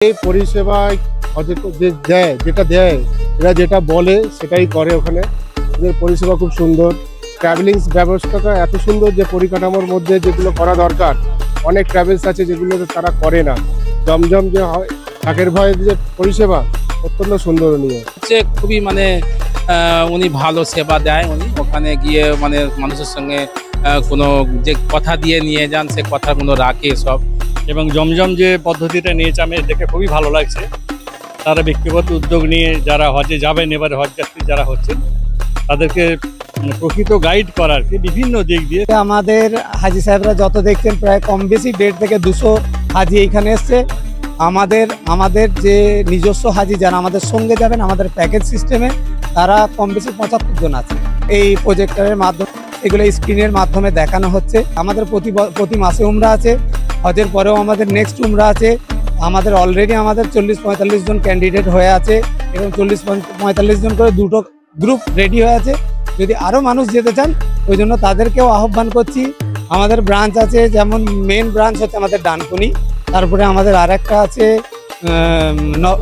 এই পরিষেবায় যেটা দেয় এরা যেটা বলে সেটাই করে। ওখানে এদের পরিষেবা খুব সুন্দর, ট্রাভেলিং ব্যবস্থাটা এত সুন্দর যে পরিকাঠামোর মধ্যে যেগুলো করা দরকার অনেক ট্রাভেলস আছে যেগুলো তারা করে না। জমজম যে হয় থাকের ভয়ের যে পরিষেবা অত্যন্ত সুন্দরনীয় হচ্ছে, খুবই উনি ভালো সেবা দেয়। উনি ওখানে গিয়ে মানুষের সঙ্গে কোনো যে কথা দিয়ে নিয়ে যান সে কথাগুলো রাখে সব। এবং জমজম যে পদ্ধতিটা নিয়েছে আমি দেখে খুবই ভালো লাগছে। তারা ব্যক্তিগত উদ্যোগ নিয়ে যারা হজে যাবেন, এবারে হজ যাত্রী যারা হচ্ছেন তাদেরকে প্রকৃত গাইড করার বিভিন্ন দিক দিয়ে। আমাদের হাজি সাহেবরা যত দেখছেন প্রায় কম বেশি 150 থেকে 200 হাজি এইখানে এসছে। আমাদের যে নিজস্ব হাজি যারা আমাদের সঙ্গে যাবেন আমাদের প্যাকেজ সিস্টেমে, তারা কম বেশি 75 জন আছে। এই প্রজেক্টরের মাধ্যমে এগুলো স্ক্রিনের মাধ্যমে দেখানো হচ্ছে। আমাদের প্রতি মাসে উমরা আছে, হজের পরেও আমাদের নেক্সট উমরা আছে। আমাদের অলরেডি 40-45 জন ক্যান্ডিডেট হয়ে আছে এবং 40-45 জন করে দুটো গ্রুপ রেডি হয়ে আছে। যদি আরও মানুষ যেতে চান ওই জন্য তাদেরকেও আহ্বান করছি। আমাদের ব্রাঞ্চ আছে, যেমন মেন ব্রাঞ্চ হচ্ছে আমাদের ডানকুনি, তারপরে আমাদের আরেকটা আছে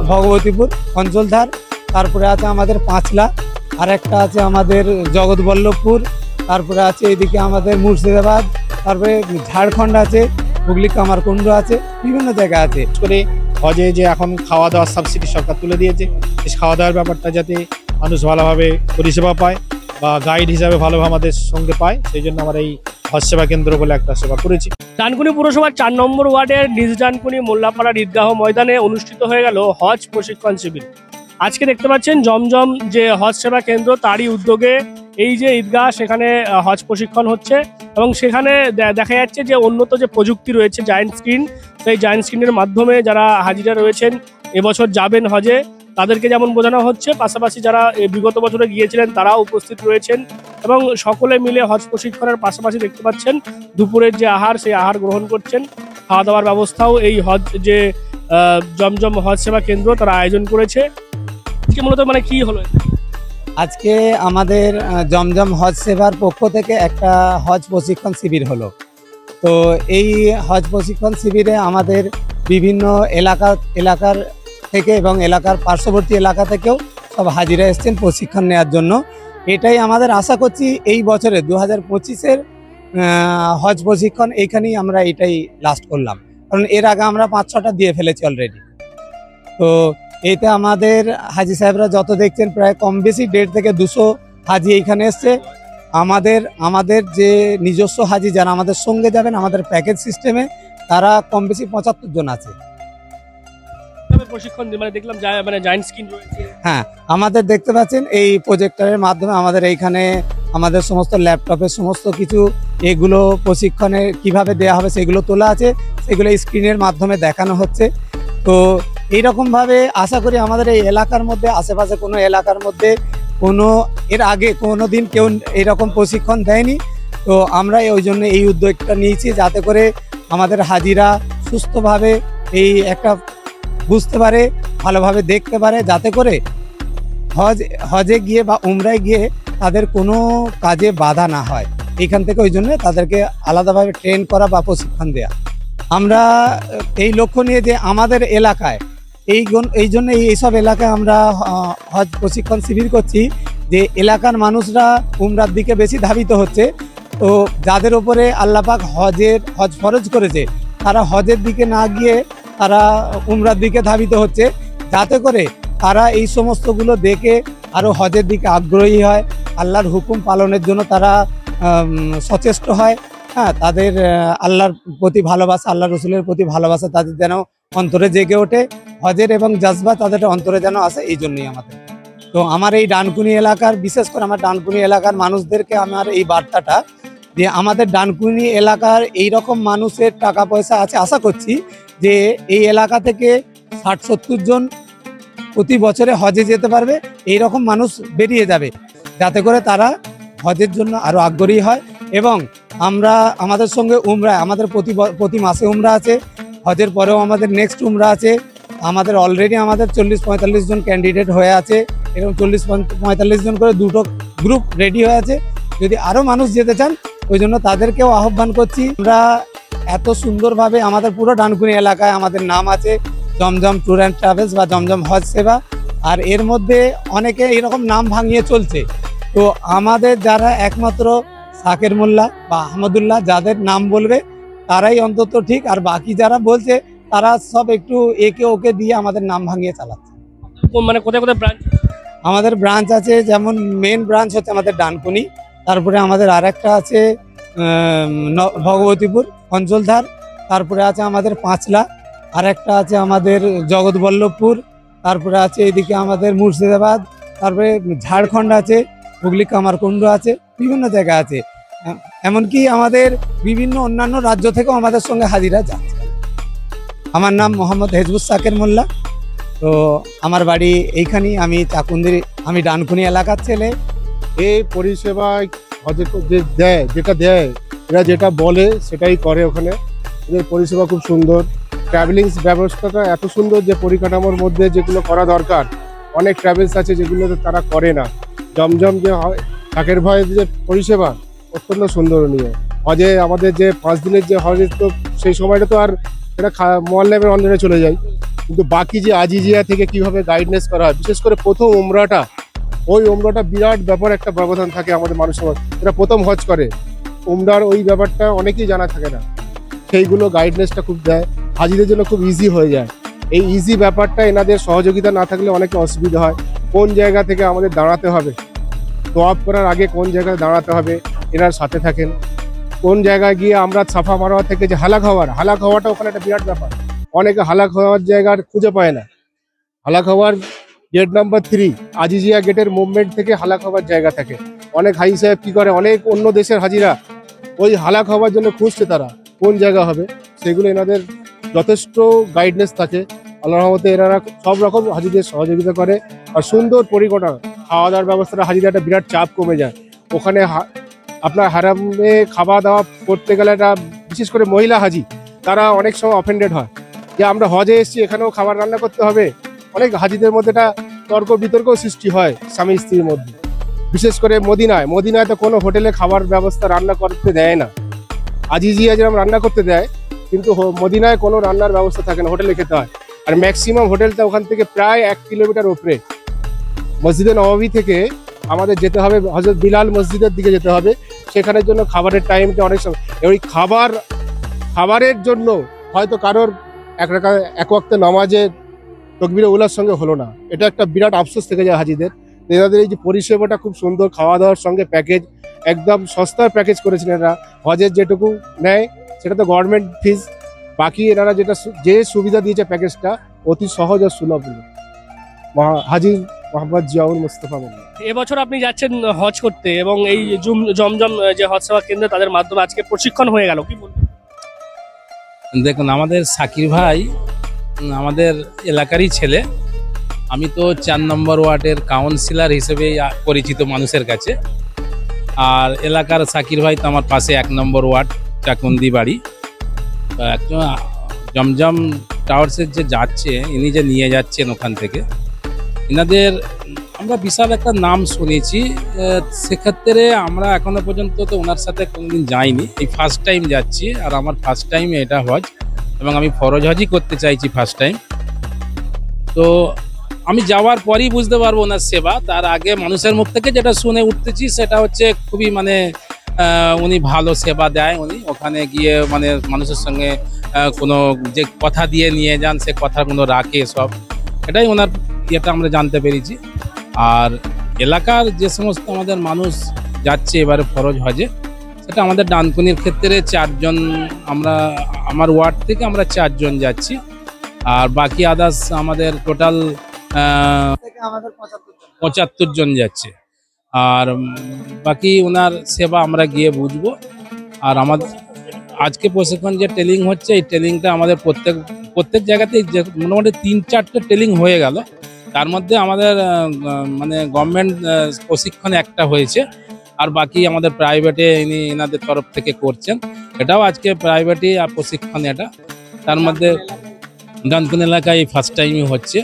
ভগবতীপুর অঞ্চলধার, তারপরে আছে আমাদের পাঁচলা, আরেকটা আছে আমাদের জগৎবল্লভপুর, তারপরে আছে এদিকে আমাদের মুর্শিদাবাদ, তারপরে ঝাড়খণ্ড আছে, হুগলি কামারকুণ্ড আছে, বিভিন্ন জায়গা আছে। করে হজে যে এখন খাওয়া দাওয়ার সাবসিডি সরকার তুলে দিয়েছে, এই খাওয়া দাওয়ার ব্যাপারটা যাতে মানুষ ভালোভাবে পরিষেবা পায় বা গাইড হিসাবে ভালোভাবে আমাদের সঙ্গে পায়, সেই জন্য আমরা এই হজ সেবা কেন্দ্র বলে একটা সেবা করেছি। ডানকুনি পুরসভার 4 নম্বর ওয়ার্ডের নিজ ডানকুনি মোল্লাপাড়ার ঈদগাহ ময়দানে অনুষ্ঠিত হয়ে গেল হজ প্রশিক্ষণ শিবির। আজকে দেখতে পাচ্ছেন জমজম যে হজ সেবা কেন্দ্র তারই উদ্যোগে এই যে ঈদগাহ সেখানে হজ প্রশিক্ষণ হচ্ছে এবং সেখানে দেখা যাচ্ছে যে উন্নত যে প্রযুক্তি রয়েছে জায়ান্ট স্ক্রিন, সেই জায়ান্ট স্ক্রিনের মাধ্যমে যারা হাজিরা রয়েছেন এবছর যাবেন হজে তাদেরকে যেমন বোঝানো হচ্ছে, পাশাপাশি যারা বিগত বছরে গিয়েছিলেন তারাও উপস্থিত রয়েছেন এবং সকলে মিলে হজ প্রশিক্ষণের পাশাপাশি দেখতে পাচ্ছেন দুপুরের যে আহার সেই আহার গ্রহণ করছেন। খাওয়া দাওয়ার ব্যবস্থাও এই হজ যে জমজম হজ সেবা কেন্দ্র তারা আয়োজন করেছে। মূলত কি হলো আজকে আমাদের জমজম হজ সেবার পক্ষ থেকে একটা হজ প্রশিক্ষণ শিবির হলো। তো এই হজ প্রশিক্ষণ শিবিরে আমাদের বিভিন্ন এলাকার থেকে এবং এলাকার পার্শ্ববর্তী এলাকা থেকেও সব হাজিরা এসছেন প্রশিক্ষণ নেওয়ার জন্য। এটাই আমাদের আশা করছি এই বছরে 2025-এর হজ প্রশিক্ষণ এইখানেই আমরা এটাই লাস্ট করলাম, কারণ এর আগে আমরা 5-6টা দিয়ে ফেলেছি অলরেডি। তো এইতে আমাদের হাজি সাহেবরা যত দেখছেন প্রায় কম বেশি 150 থেকে 200 হাজি এইখানে এসছে। আমাদের যে নিজস্ব হাজি যারা আমাদের সঙ্গে যাবেন আমাদের প্যাকেজ সিস্টেমে, তারা কম বেশি 75 জন আছে। প্রশিক্ষণ দেখলাম জায়ান্ট স্ক্রিন রয়েছে। হ্যাঁ, আমাদের দেখতে পাচ্ছেন এই প্রজেক্টরের মাধ্যমে আমাদের এইখানে আমাদের সমস্ত ল্যাপটপের সমস্ত কিছু এগুলো প্রশিক্ষণে কিভাবে দেয়া হবে সেগুলো তোলা আছে, সেগুলো স্ক্রিনের মাধ্যমে দেখানো হচ্ছে। তো এইরকমভাবে আশা করি আমাদের এই এলাকার মধ্যে আশেপাশে কোনো এলাকার মধ্যে এর আগে কোনো দিন কেউ এরকম প্রশিক্ষণ দেয়নি। তো আমরা ওই জন্য এই উদ্যোগটা নিয়েছি যাতে করে আমাদের হাজিরা সুস্থভাবে এই একটা বুঝতে পারে, ভালোভাবে দেখতে পারে, যাতে করে হজে গিয়ে বা উমরায় গিয়ে তাদের কোনো কাজে বাধা না হয়। এইখান থেকে ওই জন্য তাদেরকে আলাদাভাবে ট্রেন করা বা প্রশিক্ষণ দেয়া। আমরা এই লক্ষ্য নিয়ে যে আমাদের এলাকায় এই জন্য এইসব এলাকায় আমরা হজ প্রশিক্ষণ শিবির করছি যে এলাকার মানুষরা উমরার দিকে বেশি ধাবিত হচ্ছে। তো যাদের উপরে আল্লাহ পাক হজ ফরজ করেছে তারা হজের দিকে না গিয়ে তারা উমরার দিকে ধাবিত হচ্ছে, যাতে করে তারা এই সমস্তগুলো দেখে আরও হজের দিকে আগ্রহী হয়, আল্লাহর হুকুম পালনের জন্য তারা সচেষ্ট হয়। হ্যাঁ, তাদের আল্লাহর প্রতি ভালোবাসা, আল্লাহ রসুলের প্রতি ভালোবাসা তাদের যেন অন্তরে জেগে ওঠে, হজের এবং জজবা তাদের অন্তরে যেন আসে, এই জন্যই আমাদের। তো আমার এই ডানকুনি এলাকার, বিশেষ করে আমার ডানকুনি এলাকার মানুষদেরকে আমার এই বার্তাটা যে আমাদের ডানকুনি এলাকার এইরকম মানুষের টাকা পয়সা আছে, আশা করছি যে এই এলাকা থেকে 60-70 জন প্রতি বছরে হজে যেতে পারবে, এই রকম মানুষ বেরিয়ে যাবে, যাতে করে তারা হজের জন্য আরও আগ্রহী হয়। এবং আমাদের সঙ্গে উমরায় আমাদের প্রতি মাসে উমরা আছে, হজের পরেও আমাদের নেক্সট উমরা আছে। আমাদের অলরেডি 40-45 জন ক্যান্ডিডেট হয়ে আছে এবং 40-45 জন করে দুটো গ্রুপ রেডি হয়ে আছে। যদি আরও মানুষ যেতে চান ওই জন্য তাদেরকেও আহ্বান করছি। আমরা এত সুন্দরভাবে আমাদের পুরো ডানকুনি এলাকায় আমাদের নাম আছে, জমজম ট্যুর অ্যান্ড ট্রাভেলস বা জমজম হজ সেবা। আর এর মধ্যে অনেকে এরকম নাম ভাঙিয়ে চলছে, তো আমাদের যারা একমাত্র সাকের মোল্লা বা আহমদুল্লাহ যাদের নাম বলবে তারাই অন্তত ঠিক, আর বাকি যারা বলছে তারা সব একটু একে ওকে দিয়ে আমাদের নাম ভাঙিয়ে চালাচ্ছে। মানে কোথায় কোথায় ব্রাঞ্চ? আমাদের ব্রাঞ্চ আছে, যেমন মেন ব্রাঞ্চ হচ্ছে আমাদের ডানকুনি, তারপরে আমাদের আরেকটা আছে ভগবতীপুর অঞ্চলধার, তারপরে আছে আমাদের পাঁচলা, আরেকটা আছে আমাদের জগৎবল্লভপুর, তারপরে আছে এদিকে আমাদের মুর্শিদাবাদ, তারপরে ঝাড়খণ্ড আছে, হুগলি কামারকুণ্ড আছে, বিভিন্ন জায়গা আছে। এমনকি আমাদের বিভিন্ন অন্যান্য রাজ্য থেকেও আমাদের সঙ্গে হাজিরা যাচ্ছে। আমার নাম মোহাম্মদ হেজবুস সাকের মোল্লা। তো আমার বাড়ি এইখানেই, আমি চাকুন্দির, আমি ডানকুনি এলাকার ছেলে। এই পরিষেবা যে দেয়, যেটা দেয়, এরা যেটা বলে সেটাই করে ওখানে। এদের পরিষেবা খুব সুন্দর, ট্রাভেলিং ব্যবস্থাটা এত সুন্দর যে পরিকাঠামোর মধ্যে যেগুলো করা দরকার অনেক ট্রাভেলস আছে যেগুলো তারা করে না। জমজম যে হয় থাকের ভয়ের যে পরিষেবা অত্যন্ত সুন্দরনীয়। হজে আমাদের যে 5 দিনের যে হজের, তো সেই সময়টা তো আর এটা মোয়াল্লামের অন্দরে চলে যায়, কিন্তু বাকি যে আজিজিয়া থেকে কিভাবে গাইডনেস করা হয়, বিশেষ করে প্রথম উমরাটা, ওই উমরাটা বিরাট ব্যাপার, একটা ব্যবধান থাকে আমাদের মানুষের। এরা প্রথম হজ করে, উমরার ওই ব্যাপারটা অনেকেই জানা থাকে না, সেইগুলো গাইডনেসটা খুব দেয়, হাজিদের জন্য খুব ইজি হয়ে যায়। এই ইজি ব্যাপারটা এনাদের সহযোগিতা না থাকলে অনেক অসুবিধা হয়। কোন জায়গা থেকে আমাদের দাঁড়াতে হবে, তোয়াফ করার আগে কোন জায়গায় দাঁড়াতে হবে এনার সাথে থাকেন। কোন জায়গায় গিয়ে আমরা সাফা মারোয়া থেকে যে হালাক হওয়াটা ওখানে একটা বিরাট ব্যাপার। অনেকে হালাক হওয়ার জায়গার খুঁজে পায় না। হালাক হওয়ার গেট নাম্বার 3 আজিজিয়া গেটের মুভমেন্ট থেকে হালাক হওয়ার জায়গা থাকে। অনেক হাজি সাহেব কি করে, অনেক অন্য দেশের হাজিরা ওই হালাক হওয়ার জন্য খুঁজছে, তারা কোন জায়গা হবে সেগুলো এনাদের যথেষ্ট গাইডনেস থাকে। আল্লাহর রহমতে এনারা সব রকম হাজিদের সহযোগিতা করে। আর সুন্দর পরিকাঠামো, খাওয়া দাওয়ার ব্যবস্থাটা হাজিদের একটা বিরাট চাপ কমে যায়। ওখানে আপনার হারামে খাওয়া দাওয়া করতে গেলে একটা, বিশেষ করে মহিলা হাজি, তারা অনেক সময় অফেন্ডেড হয় যে আমরা হজে এসেছি এখানেও খাবার রান্না করতে হবে। অনেক হাজিদের মধ্যে একটা তর্ক বিতর্ক সৃষ্টি হয় স্বামী স্ত্রীর মধ্যে। বিশেষ করে মদিনায় তো কোনো হোটেলে খাবার ব্যবস্থা রান্না করতে দেয় না। আজিজিয়া যেরকম রান্না করতে দেয়, কিন্তু মদিনায় কোনো রান্নার ব্যবস্থা থাকে না, হোটেলে খেতে হয়। আর ম্যাক্সিমাম হোটেলটা ওখান থেকে প্রায় 1 কিলোমিটার উপরে। মসজিদে নববী থেকে আমাদের যেতে হবে হযরত বিলাল মসজিদের দিকে যেতে হবে, সেখানের জন্য খাবারের টাইমটা অনেক সময়, ওই খাবারের জন্য হয়তো কারোর এক ওয়াক্তে নামাজে তাকবীরে উলার সঙ্গে হলো না। এটা একটা বিরাট আফসোস থেকে যায় হাজিদের। এনাদের এই যে পরিষেবাটা খুব সুন্দর, খাওয়া দাওয়ার সঙ্গে প্যাকেজ, একদম সস্তার প্যাকেজ করেছেন এরা। হজের যেটুকু নেয় সেটা তো গভর্নমেন্ট ফিজ, বাকি এনারা যে সুবিধা দিয়েছে প্যাকেজটা অতি সহজ ও সুলভ। হাজি মোহাম্মদ জিয়াউল মুস্তাফা মোল্লা। এবছর আপনি যাচ্ছেন হজ করতে, এবং এই জমজম যে হজ সেবা কেন্দ্র, তাদের মাধ্যমে আজকে প্রশিক্ষণ হয়ে গেল, কি বলবেন? দেখুন, আমাদের সাকির ভাই আমাদের এলাকারই ছেলে। আমি তো 4 নম্বর ওয়ার্ডের কাউন্সিলর হিসেবে পরিচিত মানুষের কাছে, আর এলাকার সাকির ভাই তো আমার পাশে 1 নম্বর ওয়ার্ড চাকুন্দি বাড়ি। একজন জমজম টাওয়ার্সের যে যাচ্ছে, ইনি যে নিয়ে যাচ্ছেন ওখান থেকে, এনাদের আমরা বিশাল একটা নাম শুনেছি। সেক্ষেত্রে আমরা এখনো পর্যন্ত তো ওনার সাথে কোনোদিন যাইনি, এই ফার্স্ট টাইম যাচ্ছি। আর আমার ফার্স্ট টাইম এটা হজ, এবং আমি ফরজ হজই করতে চাইছি ফার্স্ট টাইম। তো আমি যাওয়ার পরই বুঝতে পারবো ওনার সেবা। তার আগে মানুষের মুখ থেকে যেটা শুনে উঠতেছি সেটা হচ্ছে খুবই উনি ভালো সেবা দেয়। উনি ওখানে গিয়ে মানুষের সঙ্গে কোনো যে কথা দিয়ে নিয়ে যান, সে কথাগুলো রাখে সব, এটাই ওনার ইয়েটা আমরা জানতে পেরেছি। আর এলাকার যে সমস্ত আমাদের মানুষ যাচ্ছে এবারে ফরজ হজে, সেটা আমাদের ডানকুনির ক্ষেত্রে 4 জন, আমার ওয়ার্ড থেকে আমরা 4 জন যাচ্ছি। আর বাকি আদার্স আমাদের টোটাল 75 জন যাচ্ছে। আর বাকি ওনার সেবা আমরা গিয়ে বুঝবো। আর আমাদের আজকে প্রশিক্ষণ যে ট্রেনিং হচ্ছে, এই ট্রেনিংটা আমাদের প্রত্যেক জায়গাতেই মোটামুটি 3-4টে ট্রেনিং হয়ে গেল। তার মধ্যে আমাদের গভর্নমেন্ট প্রশিক্ষণ একটা হয়েছে, আর বাকি আমাদের প্রাইভেটে এনাদের তরফ থেকে করছেন। এটাও আজকে প্রাইভেটই আর প্রশিক্ষণ এটা। তার মধ্যে ডানকুনি এলাকায় ফার্স্ট টাইমই হচ্ছে।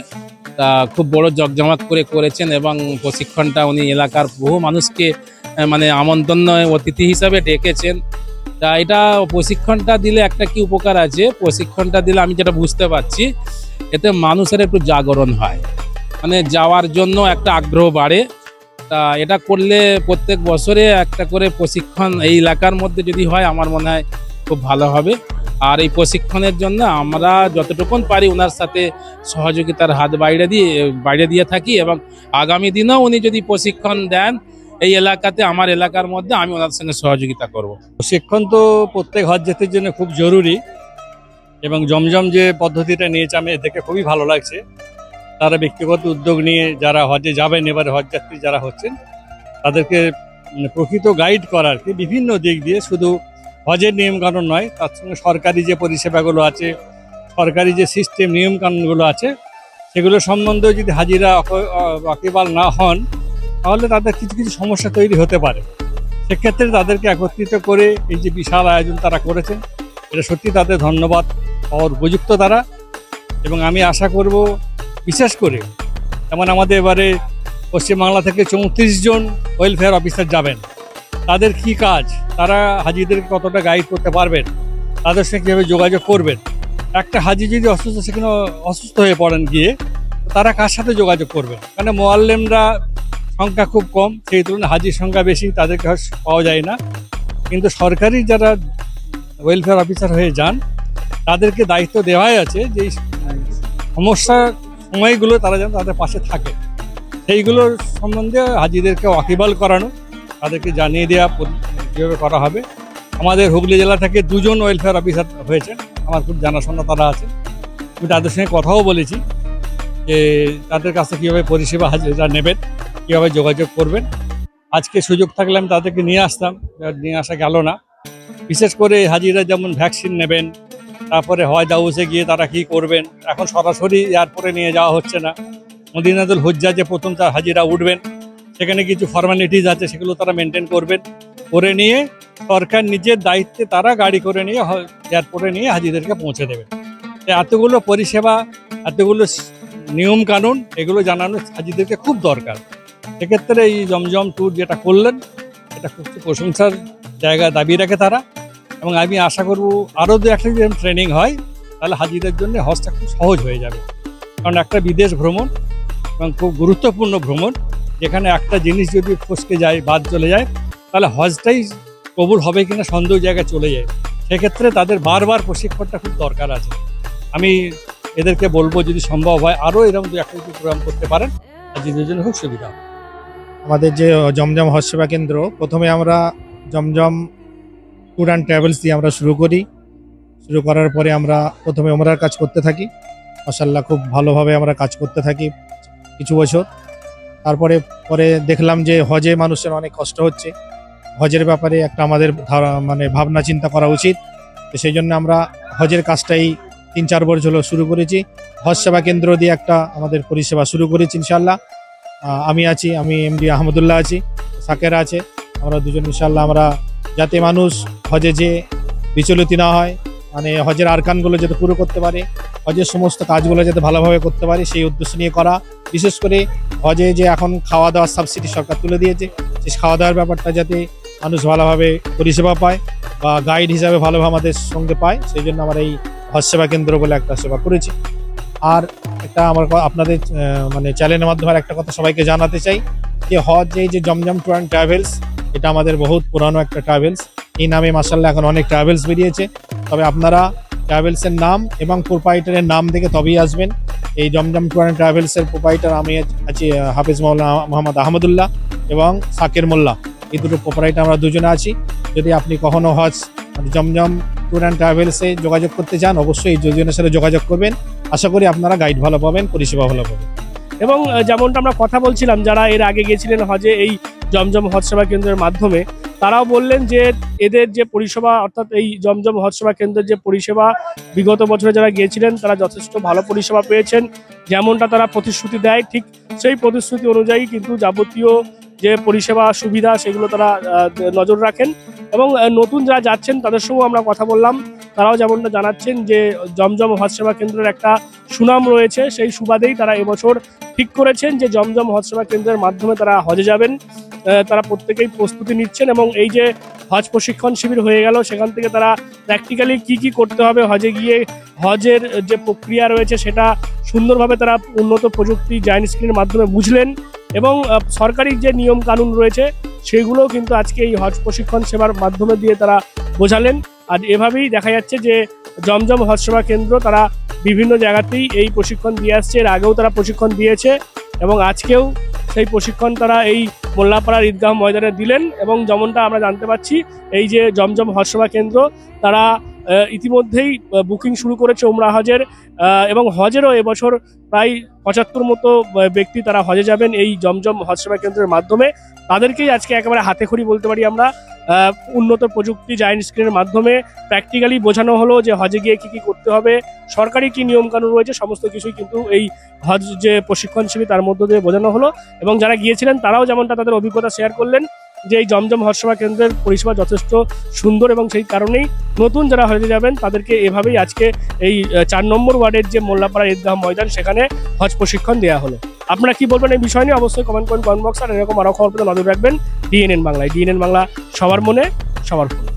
তা খুব বড় জকজমাট করে করেছেন, এবং প্রশিক্ষণটা উনি এলাকার বহু মানুষকে আমন্ত্রণ অতিথি হিসাবে ডেকেছেন। তা এটা প্রশিক্ষণটা দিলে একটা কি উপকার আছে, প্রশিক্ষণটা দিলে আমি যেটা বুঝতে পারছি, এতে মানুষের একটু জাগরণ হয়, মানে যাওয়ার জন্য একটা আগ্রহ বাড়ে। তা এটা করলে প্রত্যেক বছরে একটা করে প্রশিক্ষণ এই এলাকার মধ্যে যদি হয় আমার মনে হয় খুব ভালো হবে। আর এই প্রশিক্ষণের জন্য আমরা যতটুকুন পারি ওনার সাথে সহযোগিতার হাত বাইরে দিয়ে থাকি, এবং আগামী দিনেও উনি যদি প্রশিক্ষণ দেন এই এলাকাতে, আমার এলাকার মধ্যে, আমি ওনার সঙ্গে সহযোগিতা করব। প্রশিক্ষণ তো প্রত্যেক হজ যাত্রীর জন্য খুব জরুরি, এবং জমজম যে পদ্ধতিটা নিয়েছে আমি দেখে খুবই ভালো লাগছে। তারা ব্যক্তিগত উদ্যোগ নিয়ে যারা হজে যাবেন, এবারে হজ যাত্রী যারা হচ্ছেন তাদেরকে প্রকৃত গাইড করার কি বিভিন্ন দিক দিয়ে, শুধু হজের নিয়মকানুন নয়, তার সঙ্গে সরকারি যে পরিষেবাগুলো আছে, সরকারি যে সিস্টেম নিয়মকানুনগুলো আছে, সেগুলো সম্বন্ধেও যদি হাজিরা ওয়াকিবহাল না হন তাহলে তাদের কিছু কিছু সমস্যা তৈরি হতে পারে। সেক্ষেত্রে তাদেরকে একত্রিত করে এই যে বিশাল আয়োজন তারা করেছেন, এটা সত্যি তাদের ধন্যবাদ পাওয়ার উপযুক্ত তারা। এবং আমি আশা করব বিশেষ করে, যেমন আমাদের এবারে পশ্চিমবাংলা থেকে 34 জন ওয়েলফেয়ার অফিসার যাবেন, তাদের কি কাজ, তারা হাজিদেরকে কতটা গাইড করতে পারবেন, তাদের সঙ্গে কীভাবে যোগাযোগ করবেন। একটা হাজি যদি সেখানে অসুস্থ হয়ে পড়েন গিয়ে, তারা কার সাথে যোগাযোগ করবেন? কারণ মোয়াল্লেমরা সংখ্যা খুব কম, সেই তুলনায় হাজির সংখ্যা বেশি, তাদেরকে পাওয়া যায় না। কিন্তু সরকারি যারা ওয়েলফেয়ার অফিসার হয়ে যান তাদেরকে দায়িত্ব দেওয়াই আছে যে সমস্যা সময়গুলো তারা যেন তাদের পাশে থাকে, সেইগুলোর সম্বন্ধে হাজিদেরকে ওয়াকিবহাল করানো, তাদেরকে জানিয়ে দেওয়া কীভাবে করা হবে। আমাদের হুগলি জেলা থেকে 2 জন ওয়েলফেয়ার অফিসার হয়েছেন, আমার খুব জানাশোনা তারা আছেন। আমি তাদের সঙ্গে কথাও বলেছি যে তাদের কাছে কীভাবে পরিষেবা হাজিরা নেবেন, কীভাবে যোগাযোগ করবেন। আজকে সুযোগ থাকলে আমি তাদেরকে নিয়ে আসতাম, নিয়ে আসা গেল না। বিশেষ করে হাজিরা যেমন ভ্যাকসিন নেবেন, তারপরে হজ হাউসে গিয়ে তারা কি করবেন, এখন সরাসরি এয়ারপোর্টে নিয়ে যাওয়া হচ্ছে না। মদিনাতুল হুজ্জাজে প্রথম তার হাজিরা উঠবেন, সেখানে কিছু ফর্মালিটিস আছে, সেগুলো তারা মেনটেন করবেন, করে নিয়ে সরকার নিজের দায়িত্বে তারা গাড়ি করে নিয়ে এয়ারপোর্টে নিয়ে হাজিদেরকে পৌঁছে দেবে। এতগুলো পরিষেবা, এতগুলো নিয়ম কানুন, এগুলো জানানো হাজিদেরকে খুব দরকার। সেক্ষেত্রে এই জমজম ট্যুর যেটা করলেন, এটা খুব প্রশংসার জায়গা দাবি রাখে তারা। এবং আমি আশা করব আরও 2-1টা যদি ট্রেনিং হয় তাহলে হাজিদের জন্য হজটা খুব সহজ হয়ে যাবে। কারণ একটা বিদেশ ভ্রমণ এবং খুব গুরুত্বপূর্ণ ভ্রমণ, যেখানে একটা জিনিস যদি ফসকে যায়, বাদ চলে যায়, তাহলে হজটাই কবুল হবে কিনা সন্দেহ জায়গায় চলে যায়। সেক্ষেত্রে তাদের বারবার প্রশিক্ষণটা খুব দরকার আছে। আমি এদেরকে বলবো যদি সম্ভব হয় আরও এরকম 2-1টা প্রোগ্রাম করতে পারেন, হাজিদের জন্য খুব সুবিধা। আমাদের যে জমজম হজ সেবা কেন্দ্র, প্রথমে আমরা জমজম ট্যুর অ্যান্ড ট্রাভেলস দিয়ে আমরা শুরু করার পরে আমরা প্রথমে ওমরার কাজ করতে থাকি। মাশাআল্লাহ খুব ভালোভাবে আমরা কাজ করতে থাকি কিছু বছর। তারপরে দেখলাম যে হজে মানুষের অনেক কষ্ট হচ্ছে, হজের ব্যাপারে একটা আমাদের ভাবনা চিন্তা করা উচিত। তো সেই জন্য আমরা হজের কাজটাই 3-4 বছর হলো শুরু করেছি। হজ সেবা কেন্দ্র দিয়ে একটা আমাদের পরিষেবা শুরু করেছি ইনশাআল্লাহ। আমি আছি, আমি এমডি আহমদুল্লাহ আছি, সাকেরা আছে, আমরা দুজন ইনশাআল্লাহ। আমরা যাতে মানুষ হজে যে বিচলিত না হয়, মানে হজের আরকানগুলো যাতে পুরো করতে পারে, হজের সমস্ত কাজগুলো যাতে ভালোভাবে করতে পারে, সেই উদ্দেশ্য নিয়ে করা। বিশেষ করে হজে যে এখন খাওয়া দাওয়ার সাবসিডি সরকার তুলে দিয়েছে, সেই খাওয়া দাওয়ার ব্যাপারটা যাতে মানুষ ভালোভাবে পরিষেবা পায় বা গাইড হিসাবে ভালোভাবে আমাদের সঙ্গে পায়, সেই জন্য আমরা এই হজ সেবা কেন্দ্র বলে একটা সেবা করেছি। আর একটা আমার আপনাদের চ্যানেলের মাধ্যমে একটা কথা সবাইকে জানাতে চাই যে হজ এই যে জমজম ট্যুর অ্যান্ড ট্রাভেলস, এটা আমাদের বহুত পুরানো একটা ট্রাভেলস। এই নামে মাশাআল্লাহ এখন অনেক ট্রাভেলস বেরিয়েছে, তবে আপনারা ট্রাভেলসের নাম এবং প্রোপাইটারের নাম দেখে তবেই আসবেন। এই জমজম ট্যুর অ্যান্ড ট্রাভেলসের প্রোপাইটার আমি আছি হাফিজ মাওলানা মোহাম্মদ আহমদুল্লাহ এবং সাকির মোল্লা, এই দুটো প্রোপাইটার আমরা দুজনে আছি। যদি আপনি কখনো হজ জমজম ট্যুর অ্যান্ড ট্রাভেলসে যোগাযোগ করতে চান, অবশ্যই এই দুজনের সাথে যোগাযোগ করবেন। আশা করি আপনারা গাইড ভালো পাবেন, পরিষেবা ভালো পাবেন। এবং যেমনটা আমরা কথা বলছিলাম, যারা এর আগে গিয়েছিলেন হজে এই জমজম হজ সেবা কেন্দ্রের মাধ্যমে, তারাও বললেন যে এদের যে পরিষেবা, অর্থাৎ এই জমজম হজ সেবা কেন্দ্রের যে পরিষেবা, বিগত বছরে যারা গিয়েছিলেন তারা যথেষ্ট ভালো পরিষেবা পেয়েছেন। যেমনটা তারা প্রতিশ্রুতি দেয়, ঠিক সেই প্রতিশ্রুতি অনুযায়ী কিন্তু যাবতীয় যে পরিষেবা সুবিধা সেগুলো তারা নজর রাখেন। এবং নতুন যারা যাচ্ছেন তাদের সঙ্গেও আমরা কথা বললাম, তারাও যেমনটা জানাচ্ছেন যে জমজম হজ সেবা কেন্দ্রের একটা সুনাম রয়েছে, সেই সুবাদেই তারা এবছর ঠিক করেছেন যে জমজম হজ সেবা কেন্দ্রের মাধ্যমে তারা হজে যাবেন। তারা প্রত্যেকেই প্রস্তুতি নিচ্ছেন এবং এই যে হজ প্রশিক্ষণ শিবির হয়ে গেল, সেখান থেকে তারা প্র্যাকটিক্যালি কি করতে হবে হজে গিয়ে, হজের যে প্রক্রিয়া রয়েছে সেটা সুন্দরভাবে তারা উন্নত প্রযুক্তি জায়ান্ট স্ক্রিনের মাধ্যমে বুঝলেন এবং সরকারি যে নিয়ম কানুন রয়েছে সেগুলোও কিন্তু আজকে এই হজ প্রশিক্ষণ সেবার মাধ্যমে দিয়ে তারা বোঝালেন। আর এভাবেই দেখা যাচ্ছে যে জমজম হজ সেবা কেন্দ্র তারা বিভিন্ন জায়গাতেই এই প্রশিক্ষণ দিয়ে আসছে, এর আগেও তারা প্রশিক্ষণ দিয়েছে এবং আজকেও সেই প্রশিক্ষণ তারা এই মোল্লাপাড়ার ঈদগাহ ময়দানে দিলেন। এবং যেমনটা আমরা জানতে পারছি এই যে জমজম হজ সেবা কেন্দ্র তারা ইতিমধ্যেই বুকিং শুরু করেছে উমরা হজের, এবং হজেরও এবছর প্রায় 75 মতো ব্যক্তি তারা হজে যাবেন এই জমজম হজ সেবা কেন্দ্রের মাধ্যমে। তাদেরকেই আজকে একেবারে হাতে খড়ি বলতে পারি আমরা, উন্নত প্রযুক্তি জায়ান্ট স্ক্রিনের মাধ্যমে প্র্যাকটিক্যালি বোঝানো হলো যে হজে গিয়ে কি করতে হবে, সরকারি কি নিয়মকানুন রয়েছে, সমস্ত কিছুই কিন্তু এই হজ যে প্রশিক্ষণ শিবির তার মধ্য দিয়ে বোঝানো হলো। এবং যারা গিয়েছিলেন তারাও যেমনটা তাদের অভিজ্ঞতা শেয়ার করলেন যে এই জমজম হজ সেবা কেন্দ্রের পরিষেবা যথেষ্ট সুন্দর এবং সেই কারণেই নতুন যারা হজে যাবেন তাদেরকে এভাবেই আজকে এই 4 নম্বর ওয়ার্ডের যে মোল্লাপাড়া ঈদগাহ ময়দান সেখানে হজ প্রশিক্ষণ দেওয়া হলো। আপনারা কি বলবেন এই বিষয় নিয়ে অবশ্যই কমেন্ট করুন কমেন্ট বক্স, আর এরকম আরও খবর পেতে নজর রাখবেন ডিএনএন বাংলায়। ডিএনএন বাংলা সবার মনে সবার ফোনে।